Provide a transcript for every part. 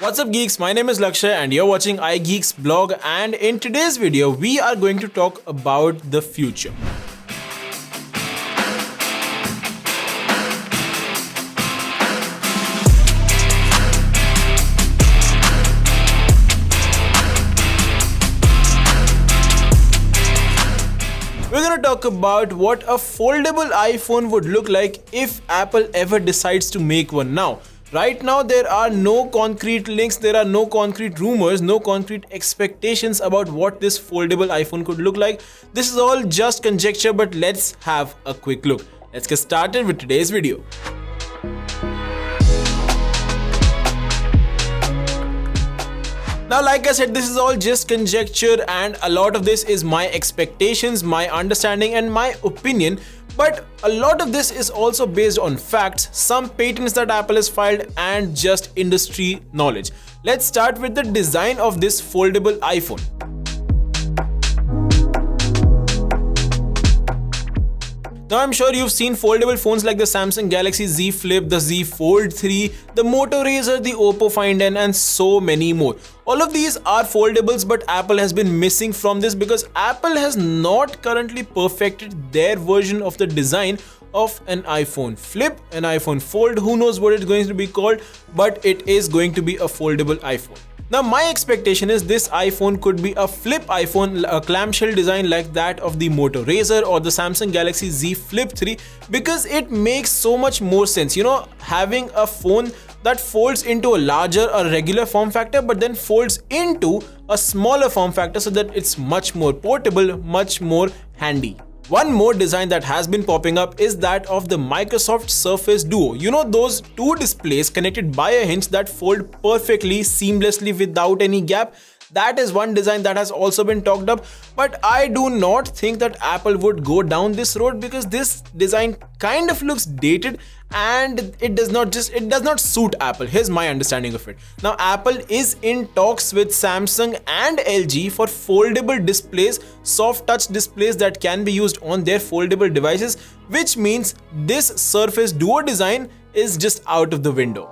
What's up geeks, my name is Lakshay and you're watching iGeeks blog, and in today's video we are going to talk about the future. We're going to talk about what a foldable iPhone would look like if Apple ever decides to make one. Now, right now there are no concrete links, there are no concrete rumors, no concrete expectations about what this foldable iPhone could look like. This is all just conjecture, but let's have a quick look. Let's get started with today's video. Now, like I said, this is all just conjecture and a lot of this is my expectations, my understanding and my opinion. But a lot of this is also based on facts, some patents that Apple has filed and just industry knowledge. Let's start with the design of this foldable iPhone. Now, I'm sure you've seen foldable phones like the Samsung Galaxy Z Flip, the Z Fold 3, the Moto Razr, the Oppo Find N and so many more. All of these are foldables, but Apple has been missing from this because Apple has not currently perfected their version of the design of an iPhone Flip, an iPhone Fold, who knows what it's going to be called, but it is going to be a foldable iPhone. Now, my expectation is this iPhone could be a flip iPhone, a clamshell design like that of the Moto Razr or the Samsung Galaxy Z Flip 3, because it makes so much more sense. You know, having a phone that folds into a larger or regular form factor but then folds into a smaller form factor so that it's much more portable, much more handy. One more design that has been popping up is that of the Microsoft Surface Duo. You know, those two displays connected by a hinge that fold perfectly, seamlessly without any gap. That is one design that has also been talked up, but I do not think that Apple would go down this road because this design kind of looks dated and it does not suit Apple. Here's my understanding of it. Now, Apple is in talks with Samsung and LG for foldable displays, soft touch displays that can be used on their foldable devices, which means this Surface Duo design is just out of the window.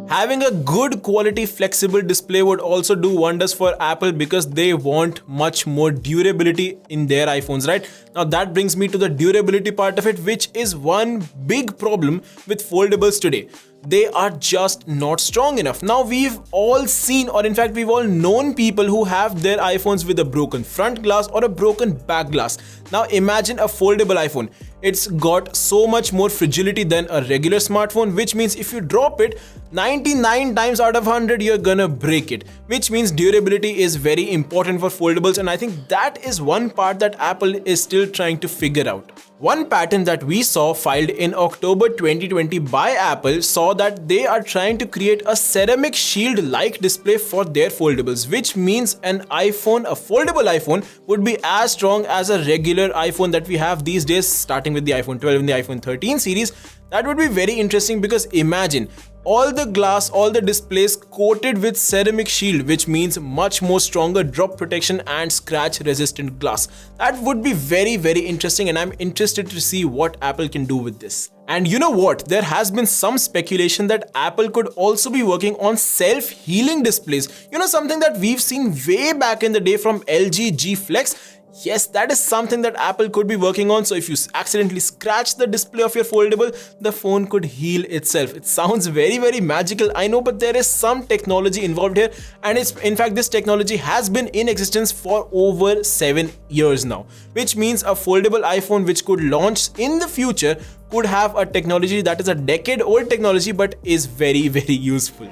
Having a good quality flexible display would also do wonders for Apple because they want much more durability in their iPhones, right? Now, that brings me to the durability part of it, which is one big problem with foldables today. They are just not strong enough. Now, we've all seen, or in fact we've all known people who have their iPhones with a broken front glass or a broken back glass. Now, imagine a foldable iPhone. It's got so much more fragility than a regular smartphone, which means if you drop it 99 times out of 100 you're gonna break it, which means durability is very important for foldables, and I think that is one part that Apple is still trying to figure out. One patent that we saw filed in October 2020 by Apple saw that they are trying to create a ceramic shield-like display for their foldables, which means an iPhone, a foldable iPhone, would be as strong as a regular iPhone that we have these days, starting with the iPhone 12 and the iPhone 13 series. That would be very interesting because imagine all the glass, all the displays coated with ceramic shield, which means much more stronger drop protection and scratch resistant glass. That would be very, very interesting, and I'm interested to see what Apple can do with this. And you know what? There has been some speculation that Apple could also be working on self-healing displays. You know, something that we've seen way back in the day from LG G Flex. Yes, that is something that Apple could be working on. So if you accidentally scratch the display of your foldable, the phone could heal itself. It sounds very, very magical, I know, but there is some technology involved here, and in fact this technology has been in existence for over 7 years now, which means a foldable iPhone which could launch in the future could have a technology that is a decade-old technology but is very, very useful.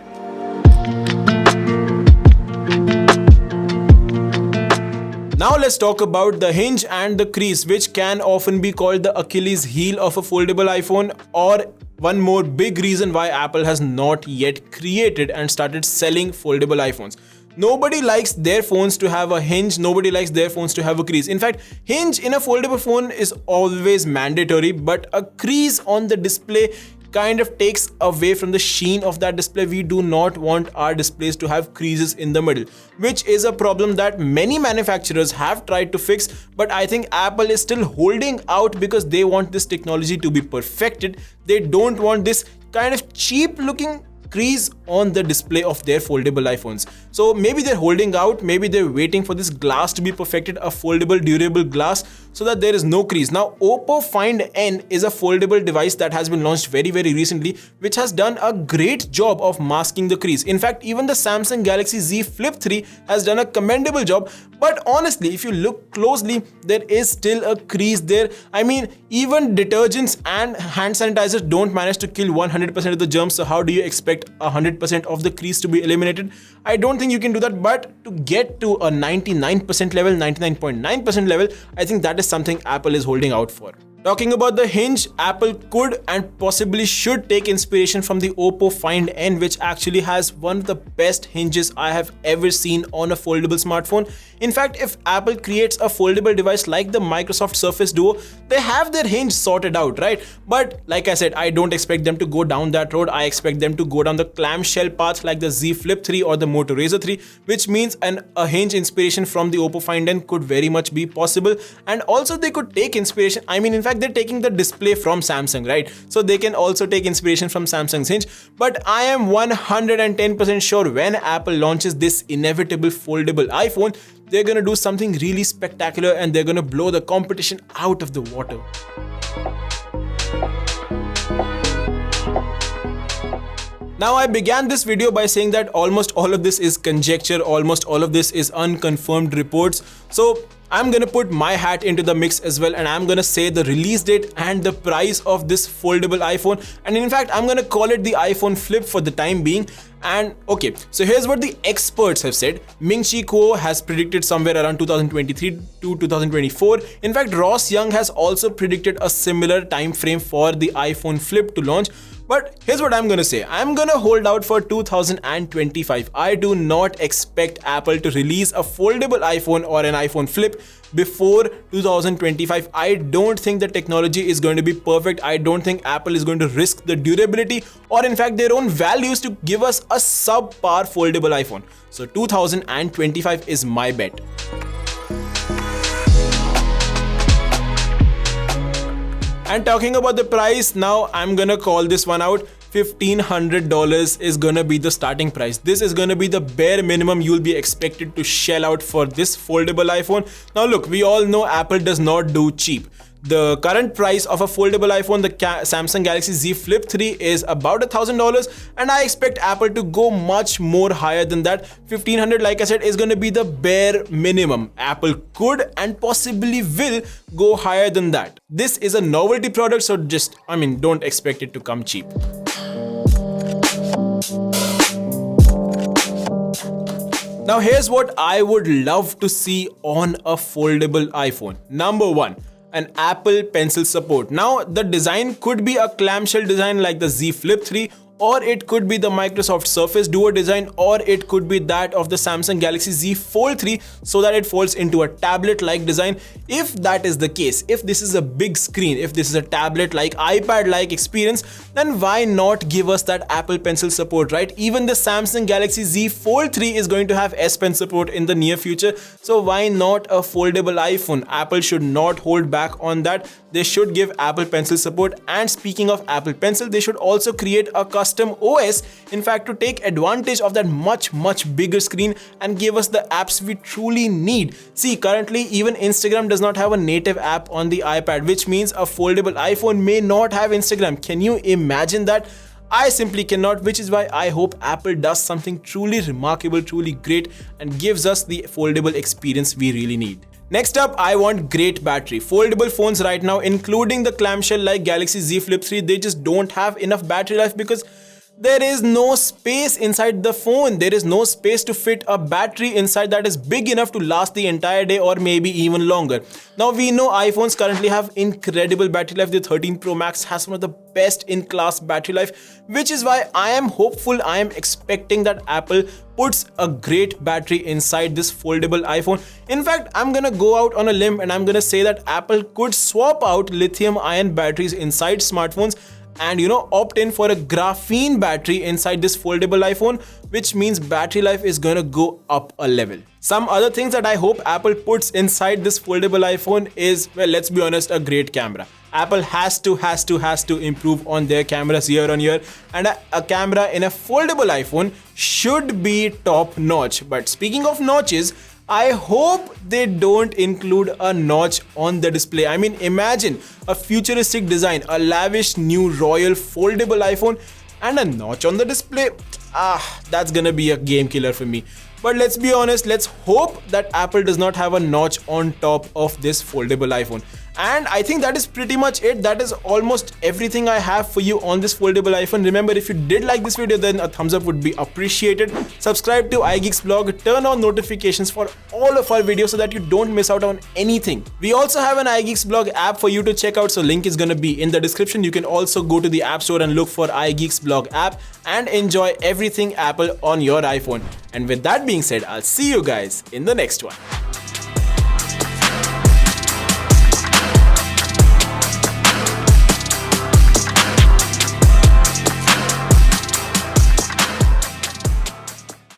Now let's talk about the hinge and the crease, which can often be called the Achilles heel of a foldable iPhone, or one more big reason why Apple has not yet created and started selling foldable iPhones. Nobody likes their phones to have a hinge, nobody likes their phones to have a crease. In fact, hinge in a foldable phone is always mandatory, but a crease on the display kind of takes away from the sheen of that display. We do not want our displays to have creases in the middle, which is a problem that many manufacturers have tried to fix, but I think Apple is still holding out because they want this technology to be perfected. They don't want this kind of cheap looking crease on the display of their foldable iPhones. So maybe they're holding out, maybe they're waiting for this glass to be perfected, a foldable durable glass, so that there is no crease. Now Oppo Find N is a foldable device that has been launched very recently, which has done a great job of masking the crease. In fact, even the Samsung Galaxy Z Flip 3 has done a commendable job, but honestly, if you look closely, there is still a crease there. I mean, even detergents and hand sanitizers don't manage to kill 100% of the germs, so how do you expect 100% of the crease to be eliminated? I don't think you can do that, but to get to a 99% level, 99.9% level, I think that is something Apple is holding out for. Talking about the hinge, Apple could and possibly should take inspiration from the Oppo Find N, which actually has one of the best hinges I have ever seen on a foldable smartphone. In fact, if Apple creates a foldable device like the Microsoft Surface Duo, they have their hinge sorted out, right? But like I said, I don't expect them to go down that road. I expect them to go down the clamshell path like the Z Flip 3 or the Moto Razr 3, which means a hinge inspiration from the Oppo Find N could very much be possible. And also they could take inspiration. I mean, in fact, they're taking the display from Samsung, right? So they can also take inspiration from Samsung's hinge. But I am 110% sure when Apple launches this inevitable foldable iPhone, they're gonna do something really spectacular and they're gonna blow the competition out of the water. Now, I began this video by saying that almost all of this is conjecture, almost all of this is unconfirmed reports. So I'm gonna put my hat into the mix as well, and I'm gonna say the release date and the price of this foldable iPhone. And in fact, I'm gonna call it the iPhone Flip for the time being. And okay, so here's what the experts have said. Ming-Chi Kuo has predicted somewhere around 2023 to 2024. In fact, Ross Young has also predicted a similar time frame for the iPhone Flip to launch. But here's what I'm gonna say. I'm gonna hold out for 2025. I do not expect Apple to release a foldable iPhone or an iPhone Flip before 2025. I don't think the technology is going to be perfect. I don't think Apple is going to risk the durability or in fact their own values to give us a subpar foldable iPhone. So 2025 is my bet. And talking about the price, now I'm gonna call this one out. $1,500 is gonna be the starting price. This is gonna be the bare minimum you'll be expected to shell out for this foldable iPhone. Now look, we all know Apple does not do cheap. The current price of a foldable iPhone, the Samsung Galaxy Z Flip 3, is about $1,000, and I expect Apple to go much more higher than that. $1,500, like I said, is going to be the bare minimum. Apple could and possibly will go higher than that. This is a novelty product, so don't expect it to come cheap. Now here's what I would love to see on a foldable iPhone. Number one, an Apple Pencil support. Now the design could be a clamshell design like the Z Flip 3, or it could be the Microsoft Surface Duo design, or it could be that of the Samsung Galaxy Z Fold 3, so that it folds into a tablet-like design. If that is the case, if this is a big screen, if this is a tablet-like, iPad-like experience, then why not give us that Apple Pencil support, right? Even the Samsung Galaxy Z Fold 3 is going to have S Pen support in the near future, so why not a foldable iPhone? Apple should not hold back on that. They should give Apple Pencil support. And speaking of Apple Pencil, they should also create a custom OS, in fact, to take advantage of that much bigger screen and give us the apps we truly need. See, currently even Instagram does not have a native app on the iPad, which means a foldable iPhone may not have Instagram. Can you imagine that? I simply cannot, which is why I hope Apple does something truly remarkable, truly great, and gives us the foldable experience we really need. Next up, I want great battery. Foldable phones right now, including the clamshell like Galaxy Z Flip 3, they just don't have enough battery life because there is no space inside the phone. There is no space to fit a battery inside that is big enough to last the entire day or maybe even longer. Now we know iPhones currently have incredible battery life. The 13 Pro Max has one of the best in class battery life, which is why I am hopeful, I am expecting that Apple puts a great battery inside this foldable iPhone. In fact, I'm gonna go out on a limb and I'm gonna say that Apple could swap out lithium-ion batteries inside smartphones and opt in for a graphene battery inside this foldable iPhone, which means battery life is gonna go up a level. Some other things that I hope Apple puts inside this foldable iPhone is, well, let's be honest, a great camera. Apple has to improve on their cameras year on year, and a camera in a foldable iPhone should be top notch. But speaking of notches, I hope they don't include a notch on the display. I mean, imagine a futuristic design, a lavish new royal foldable iPhone, and a notch on the display. That's gonna be a game killer for me. But let's be honest, let's hope that Apple does not have a notch on top of this foldable iPhone. And I think that is pretty much it. That is almost everything I have for you on this foldable iPhone. Remember, if you did like this video, then a thumbs up would be appreciated. Subscribe to iGeeks blog, turn on notifications for all of our videos so that you don't miss out on anything. We also have an iGeeks blog app for you to check out, so link is gonna be in the description. You can also go to the App Store and look for iGeeks blog app and enjoy everything Apple on your iPhone. And with that being said, I'll see you guys in the next one.